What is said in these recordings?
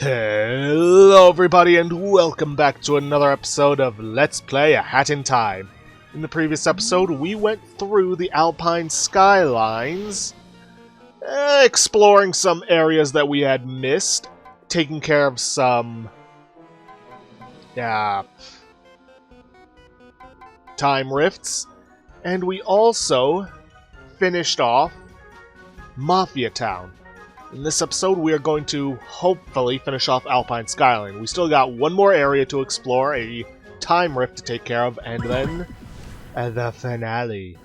Hello everybody and welcome back to another episode of Let's Play A Hat in Time. In the previous episode we went through the Alpine skylines, exploring some areas that we had missed, taking care of some time rifts, and we also finished off Mafia Town. In this episode, we are going to hopefully finish off Alpine Skyline. We still got one more area to explore, a time rift to take care of, and then the finale.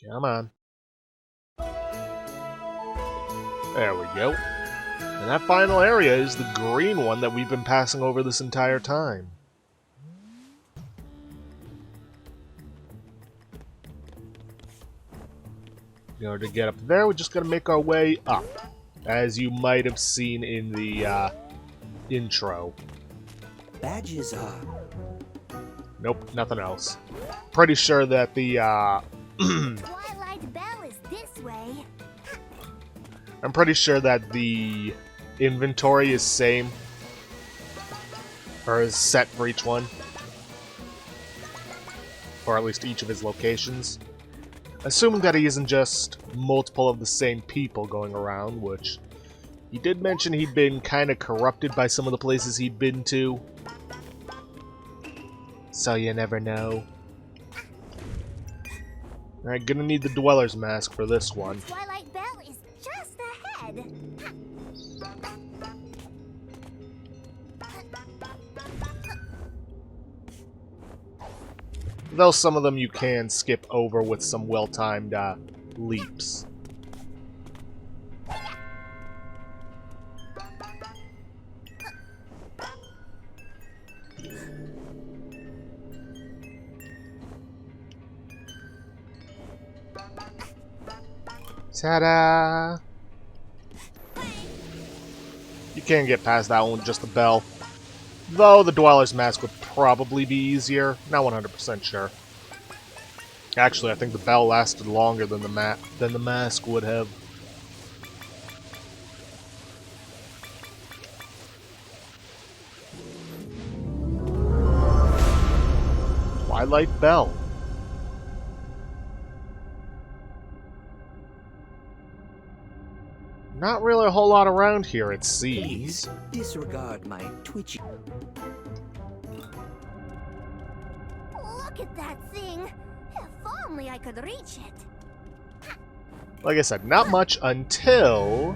Come on. There we go. And that final area is the green one that we've been passing over this entire time. In order to get up there, we're just going to make our way up, as you might have seen in the intro. Badges are... Nope, nothing else. Pretty sure that the Twilight Bell is this way. I'm pretty sure that the inventory is same, or is set for each one, or at least each of his locations. Assuming that he isn't just multiple of the same people going around, which he did mention he'd been kind of corrupted by some of the places he'd been to. So you never know. Alright, gonna need the Dweller's Mask for this one. Twilight Bell is just ahead. Though some of them you can skip over with some well-timed leaps. Ta-da! You can get past that one with just the bell. Though the Dweller's Mask would probably be easier. Not 100% sure. Actually, I think the bell lasted longer than the mask would have. Twilight Bell. Not really a whole lot around here, it seems. Please disregard my twitchy... Look at that thing. If only I could reach it. Like I said, not much until...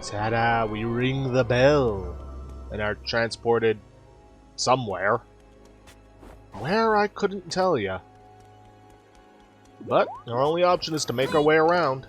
Ta-da! We ring the bell. And are transported somewhere. Where, I couldn't tell ya. But our only option is to make our way around.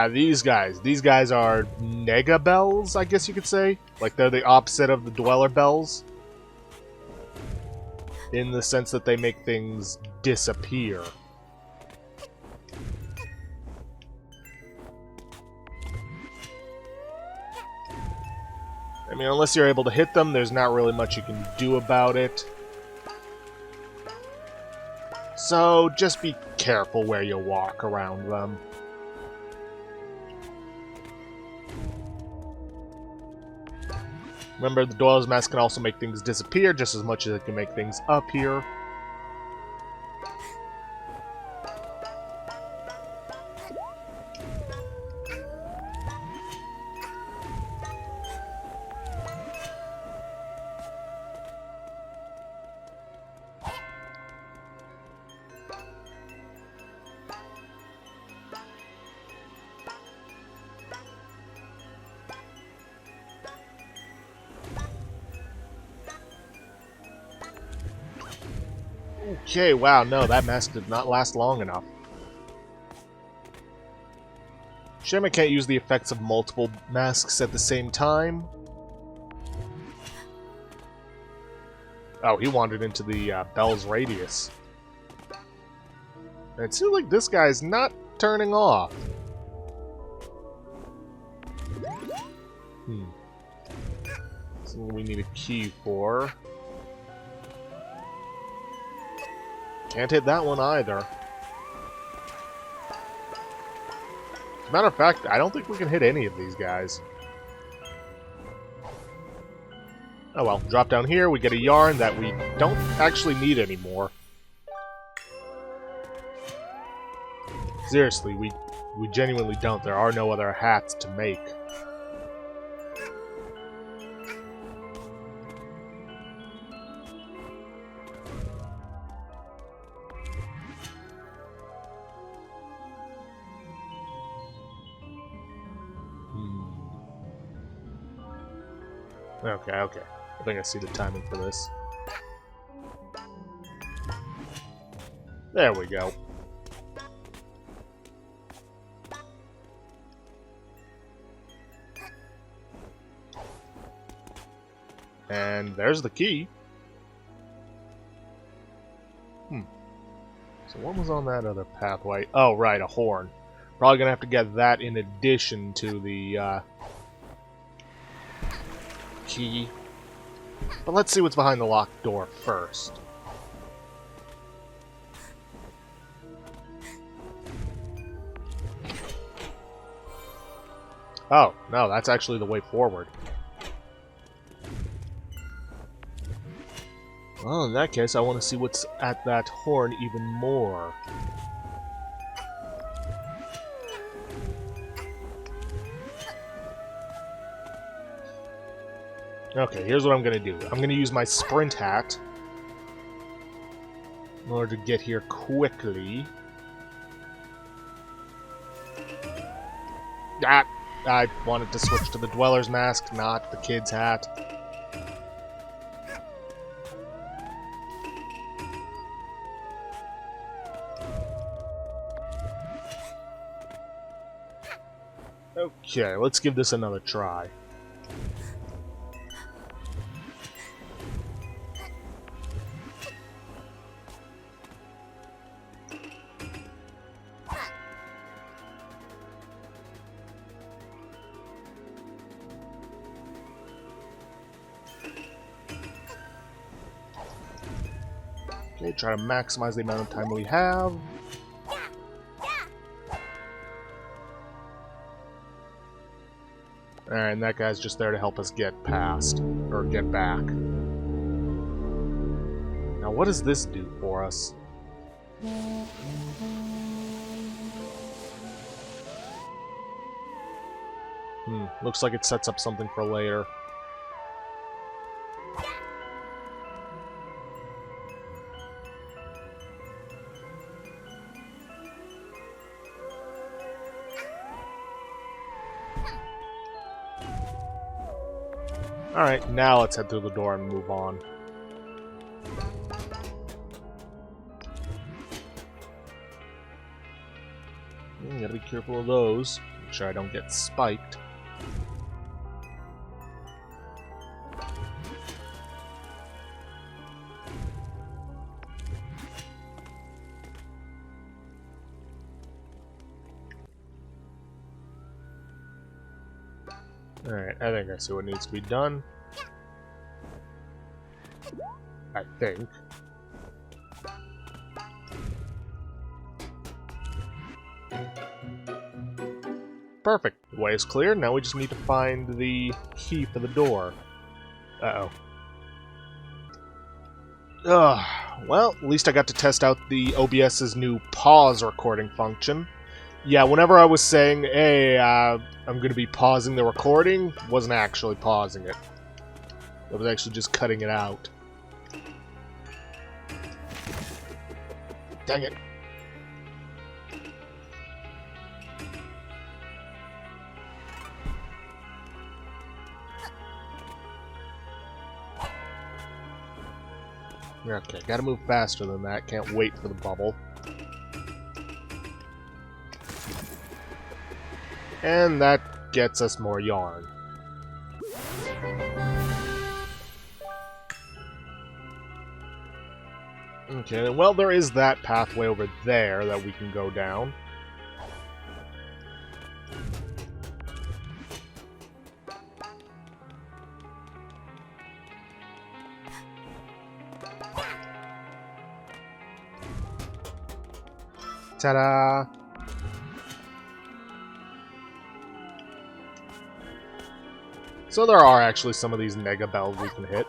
These guys. These guys are Nega Bells, I guess you could say. Like, they're the opposite of the Dweller Bells. In the sense that they make things disappear. I mean, unless you're able to hit them, there's not really much you can do about it. So, just be careful where you walk around them. Remember, the Dweller's Mask can also make things disappear just as much as it can make things appear. Okay, wow, no, that mask did not last long enough. Shame I can't use the effects of multiple masks at the same time. Oh, he wandered into the Bell's radius. And it seems like this guy's not turning off. Something we need a key for. Can't hit that one either. As a matter of fact, I don't think we can hit any of these guys. Oh well, drop down here, we get a yarn that we don't actually need anymore. Seriously, we genuinely don't. There are no other hats to make. Okay. I think I see the timing for this. There we go. And there's the key. So what was on that other pathway? Oh, right, a horn. Probably gonna have to get that in addition to the key. But let's see what's behind the locked door first. Oh, no, that's actually the way forward. Well, in that case, I want to see what's at that horn even more. Okay, here's what I'm going to do. I'm going to use my sprint hat in order to get here quickly. Ah! I wanted to switch to the Dweller's Mask, not the kid's hat. Okay, let's give this another try. Okay, try to maximize the amount of time we have. Alright, and that guy's just there to help us get past, or get back. Now what does this do for us? Looks like it sets up something for later. Alright, now let's head through the door and move on. Gotta be careful of those. Make sure I don't get spiked. Alright, I think I see what needs to be done. I think. Perfect. The way is clear. Now we just need to find the key for the door. Uh-oh. Well, at least I got to test out the OBS's new pause recording function. Yeah, whenever I was saying, hey, I'm going to be pausing the recording, wasn't actually pausing it. I was actually just cutting it out. Dang it. Okay, gotta move faster than that. Can't wait for the bubble. And that gets us more yarn. Okay, well, there is that pathway over there that we can go down. Ta-da! So there are actually some of these mega bells we can hit.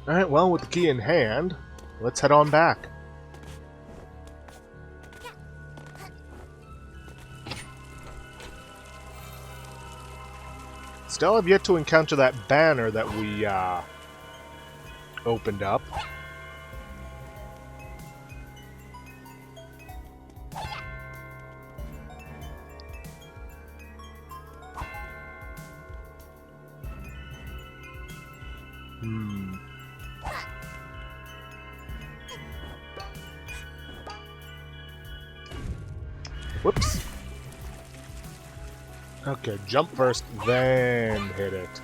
Alright, well, with the key in hand, let's head on back. Still have yet to encounter that banner that we, opened up. Whoops. Okay, jump first, then hit it.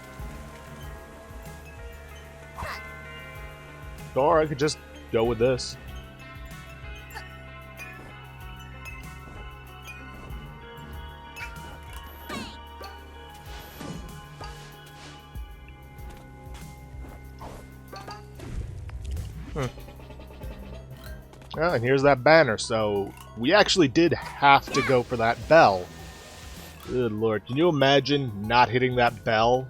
Or I could just go with this. Oh, and here's that banner, so we actually did have to go for that bell. Good lord, can you imagine not hitting that bell?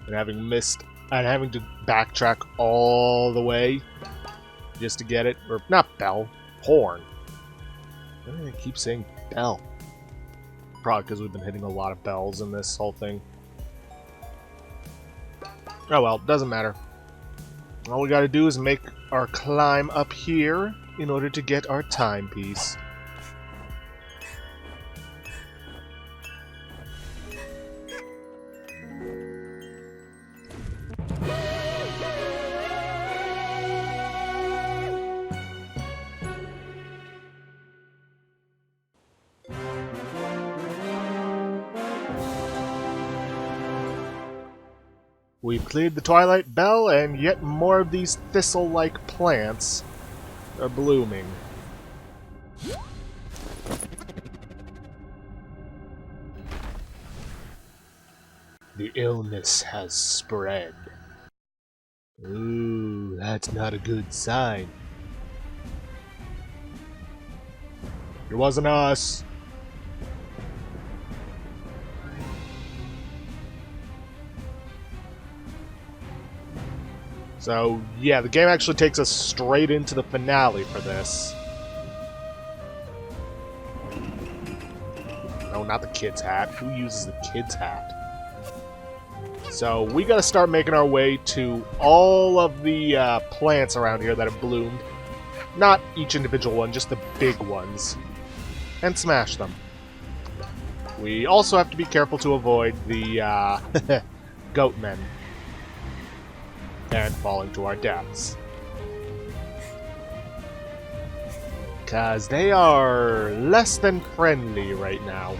And having missed, and having to backtrack all the way just to get it? Or, not bell, horn. Why do I keep saying bell? Probably because we've been hitting a lot of bells in this whole thing. Oh well, doesn't matter. All we gotta do is make our climb up here in order to get our timepiece. We've cleared the Twilight Bell, and yet more of these thistle-like plants are blooming. The illness has spread. Ooh, that's not a good sign. It wasn't us. So, yeah, the game actually takes us straight into the finale for this. No, not the kid's hat. Who uses the kid's hat? So, we gotta start making our way to all of the plants around here that have bloomed. Not each individual one, just the big ones. And smash them. We also have to be careful to avoid the goat men. And falling to our deaths. Because they are less than friendly right now.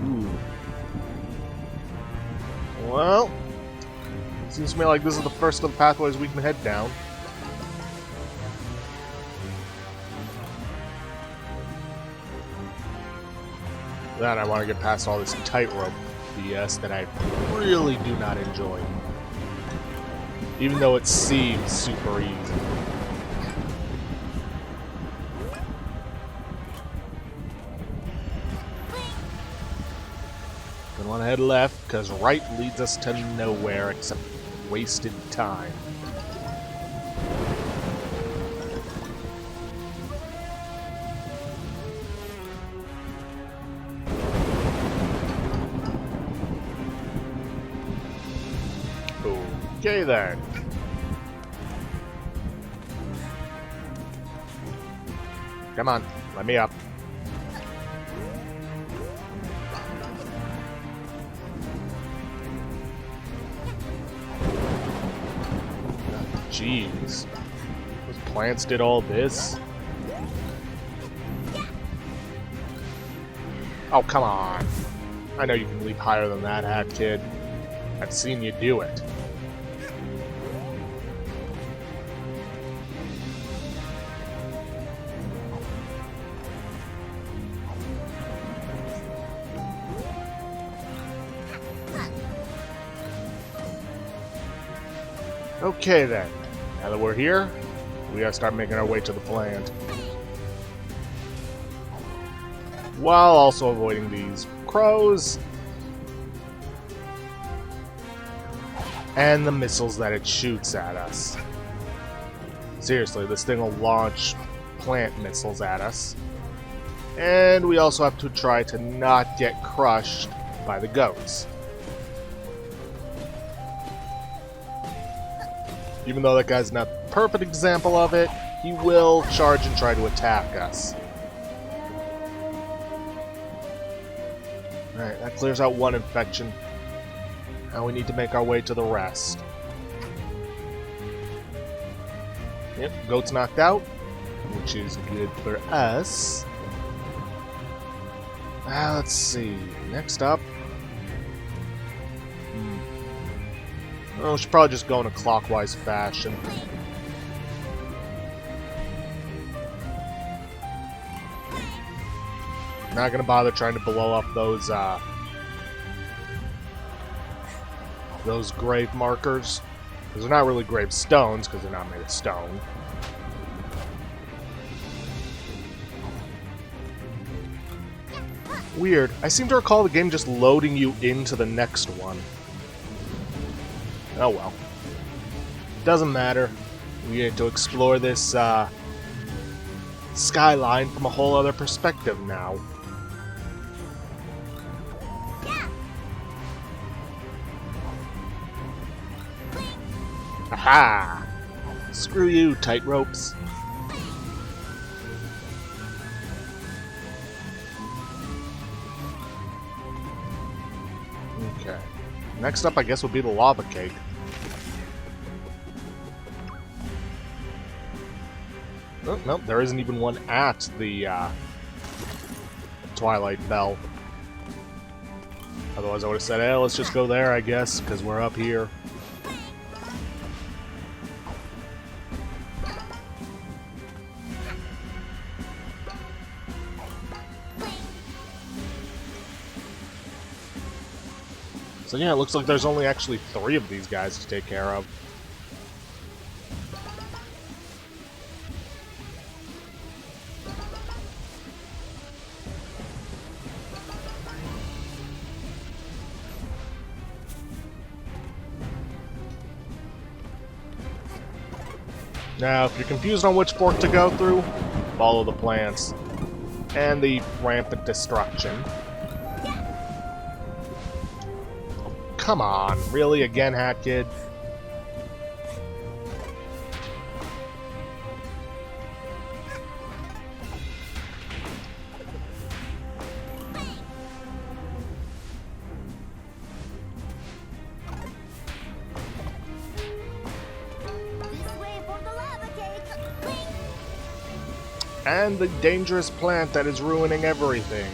Ooh. Well, seems to me like this is the first of the pathways we can head down. Then I want to get past all this tightrope BS that I really do not enjoy. Even though it seems super easy. Gonna want to head left, because right leads us to nowhere except wasted time. Okay then. Come on, let me up. Jeez. Those plants did all this? Oh, come on. I know you can leap higher than that, Hat Kid. I've seen you do it. Okay then, now that we're here, we gotta start making our way to the plant. While also avoiding these crows and the missiles that it shoots at us. Seriously, this thing will launch plant missiles at us. And we also have to try to not get crushed by the goats. Even though that guy's not the perfect example of it, he will charge and try to attack us. Alright, that clears out one infection. Now we need to make our way to the rest. Yep, goat's knocked out, which is good for us. Let's see. Next up. Oh, we should probably just go in a clockwise fashion. Not gonna bother trying to blow up those grave markers. Because they're not really grave stones, because they're not made of stone. Weird. I seem to recall the game just loading you into the next one. Oh well. Doesn't matter. We get to explore this skyline from a whole other perspective now. Aha! Screw you, tight ropes. Okay. Next up, I guess, will be the lava cake. Oh, nope, there isn't even one at the Twilight Bell. Otherwise, I would have said, hey, let's just go there, I guess, because we're up here. So yeah, it looks like there's only actually 3 of these guys to take care of. Now, if you're confused on which fork to go through, follow the plants and the rampant destruction. Come on, really? Again, Hat Kid? And the dangerous plant that is ruining everything.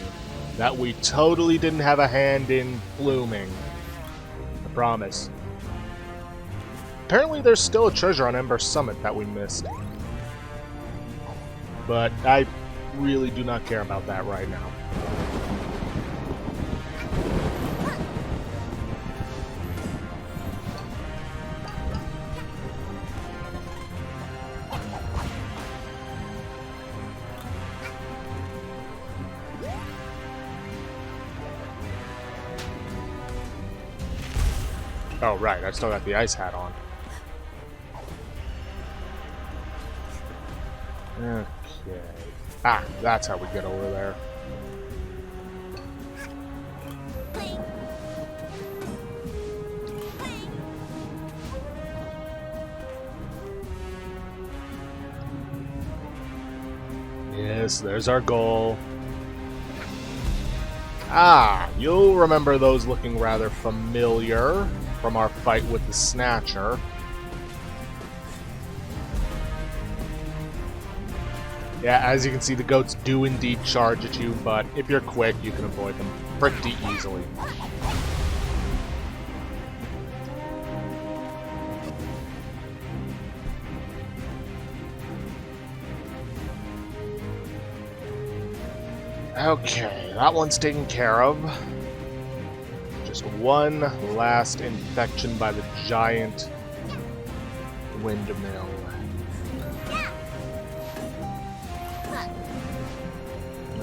That we totally didn't have a hand in blooming. I promise. Apparently there's still a treasure on Ember Summit that we missed. But I really do not care about that right now. Oh, right, I still got the ice hat on. Okay. Ah, that's how we get over there. Yes, there's our goal. Ah, you'll remember those looking rather familiar from our fight with the Snatcher. Yeah, as you can see, the goats do indeed charge at you, but if you're quick, you can avoid them pretty easily. Okay, that one's taken care of. Just one last infection by the giant windmill.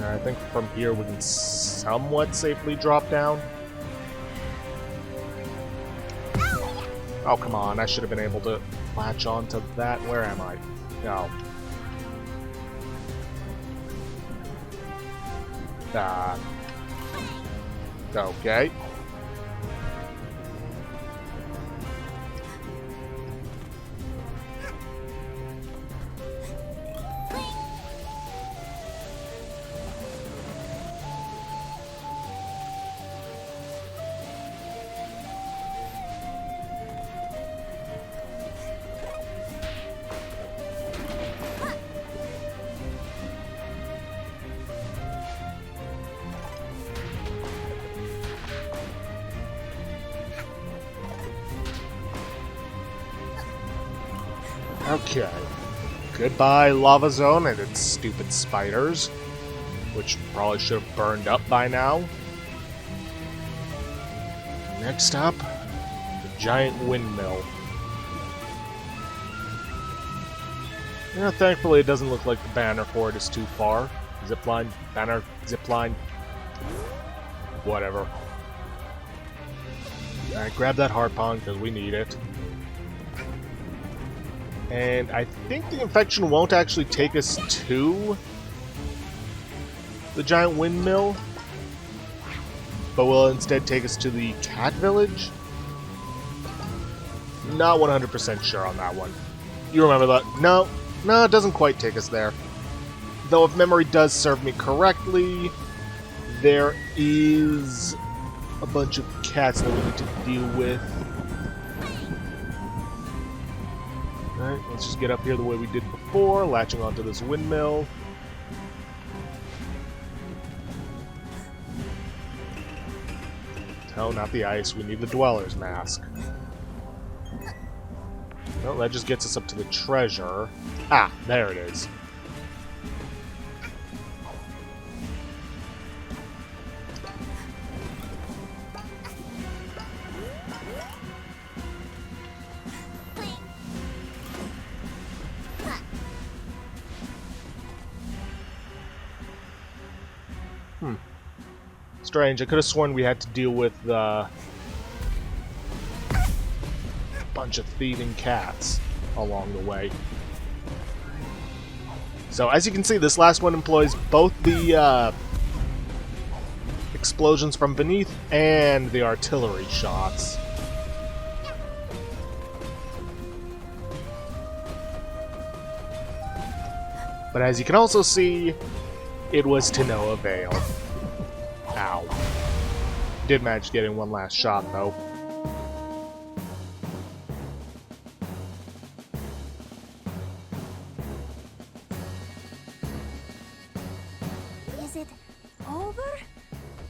I think from here we can somewhat safely drop down. Oh, come on. I should have been able to latch onto that. Where am I? No. Okay. Okay. Goodbye, Lava Zone and its stupid spiders, which probably should have burned up by now. Next up, the giant windmill. Yeah, thankfully it doesn't look like the banner for it is too far. Zipline, banner, zipline. Whatever. Alright, grab that Harpon because we need it. And I think the infection won't actually take us to the giant windmill, but will instead take us to the cat village? Not 100% sure on that one. You remember that? No, it doesn't quite take us there. Though if memory does serve me correctly, there is a bunch of cats that we need to deal with. Alright, let's just get up here the way we did before, latching onto this windmill. No, not the ice. We need the Dweller's Mask. Well, that just gets us up to the treasure. Ah, there it is. Strange. I could have sworn we had to deal with a bunch of thieving cats along the way. So, as you can see, this last one employs both the explosions from beneath and the artillery shots. But as you can also see, it was to no avail. Ow. Did manage to get in one last shot, though. Is it over?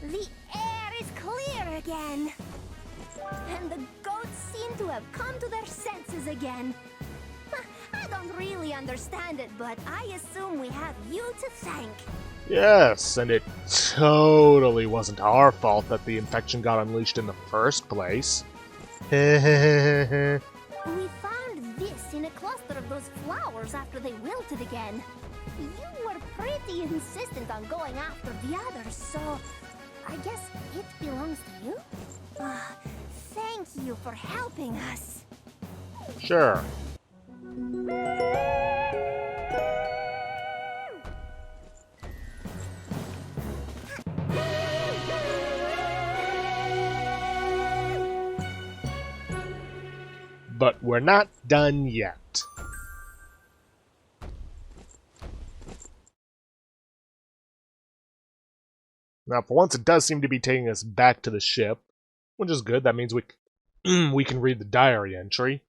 The air is clear again. And the goats seem to have come to their senses again. I don't really understand it, but I assume we have you to thank. Yes, and it totally wasn't our fault that the infection got unleashed in the first place. We found this in a cluster of those flowers after they wilted again. You were pretty insistent on going after the others, so I guess it belongs to you? Thank you for helping us. Sure. But we're not done yet. Now, for once, it does seem to be taking us back to the ship, which is good. That means we can read the diary entry.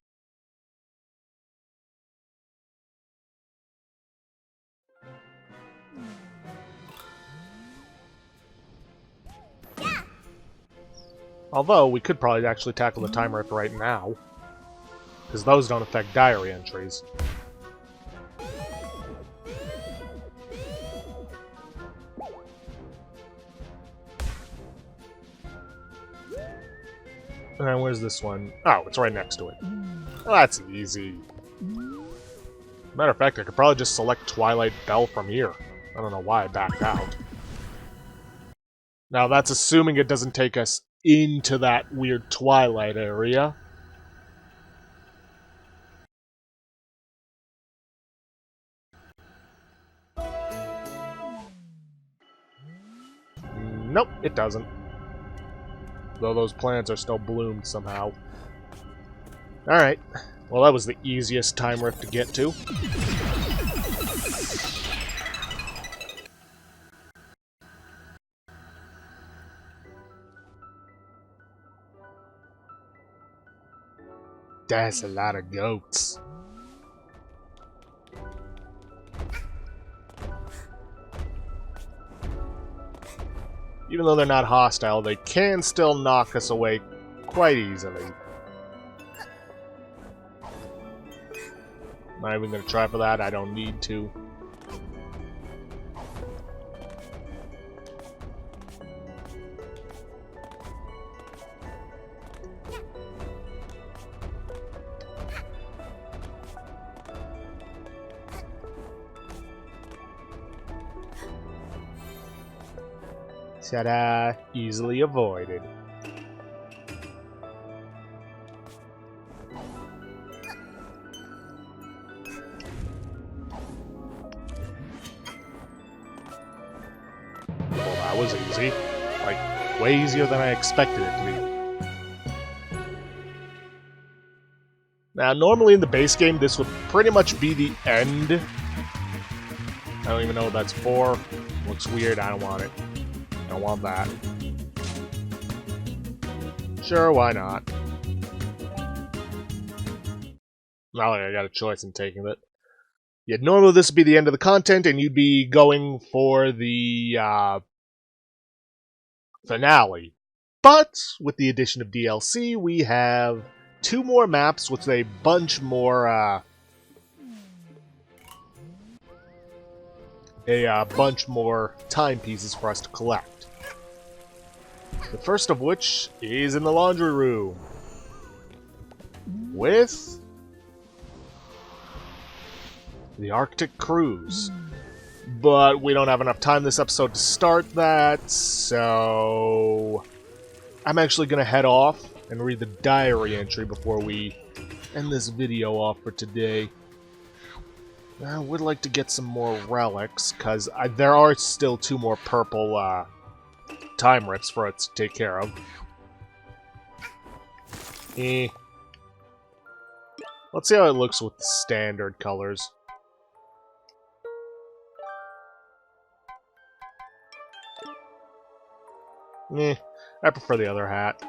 Although, we could probably actually tackle the time rift right now. Because those don't affect diary entries. And where's this one? Oh, it's right next to it. Well, that's easy. Matter of fact, I could probably just select Twilight Bell from here. I don't know why I backed out. Now, that's assuming it doesn't take us into that weird Twilight area. Nope, it doesn't. Though those plants are still bloomed somehow. Alright. Well, that was the easiest time rift to get to. That's a lot of goats. Even though they're not hostile, they can still knock us away quite easily. Not even going to try for that, I don't need to. Ta-da! Easily avoided. Well, that was easy. Like, way easier than I expected it to be. Now, normally in the base game, this would pretty much be the end. I don't even know what that's for. Looks weird, I don't want it. I want that. Sure, why not? Not like I got a choice in taking it. Yeah, normally this would be the end of the content, and you'd be going for the finale. But with the addition of DLC, we have 2 more maps with a bunch more bunch more timepieces for us to collect. The first of which is in the laundry room. With the Arctic Cruise. But we don't have enough time this episode to start that, so I'm actually going to head off and read the diary entry before we end this video off for today. I would like to get some more relics, because there are still 2 more purple time rifts for us to take care of. Let's see how it looks with the standard colors. I prefer the other hat.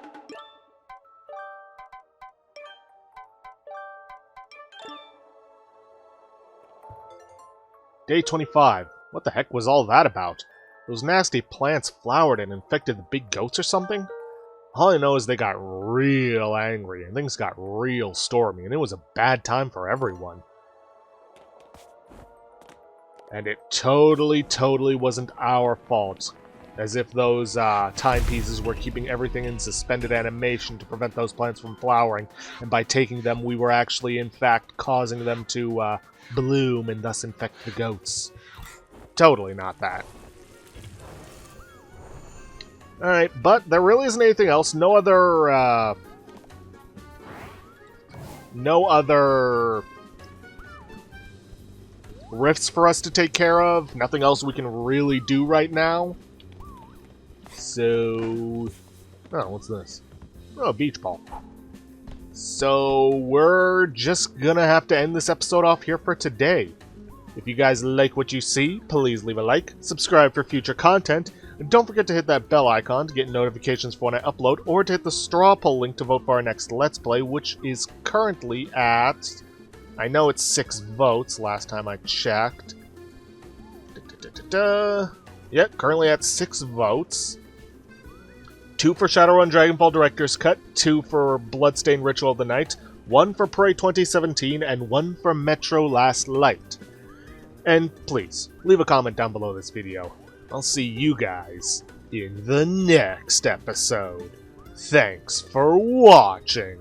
Day 25. What the heck was all that about? Those nasty plants flowered and infected the big goats or something? All I know is they got real angry, and things got real stormy, and it was a bad time for everyone. And it totally wasn't our fault. As if those timepieces were keeping everything in suspended animation to prevent those plants from flowering, and by taking them, we were actually, in fact, causing them to bloom and thus infect the goats. Totally not that. Alright, but there really isn't anything else. No other rifts for us to take care of. Nothing else we can really do right now. So... oh, what's this? Oh, a beach ball. So, we're just gonna have to end this episode off here for today. If you guys like what you see, please leave a like, subscribe for future content, and don't forget to hit that bell icon to get notifications for when I upload, or to hit the straw poll link to vote for our next Let's Play, which is currently at... I know it's 6 votes, last time I checked. Yep, currently at 6 votes. 2 for Shadowrun Dragonfall Director's Cut, 2 for Bloodstained Ritual of the Night, 1 for Prey 2017, and 1 for Metro Last Light. And please, leave a comment down below this video. I'll see you guys in the next episode. Thanks for watching.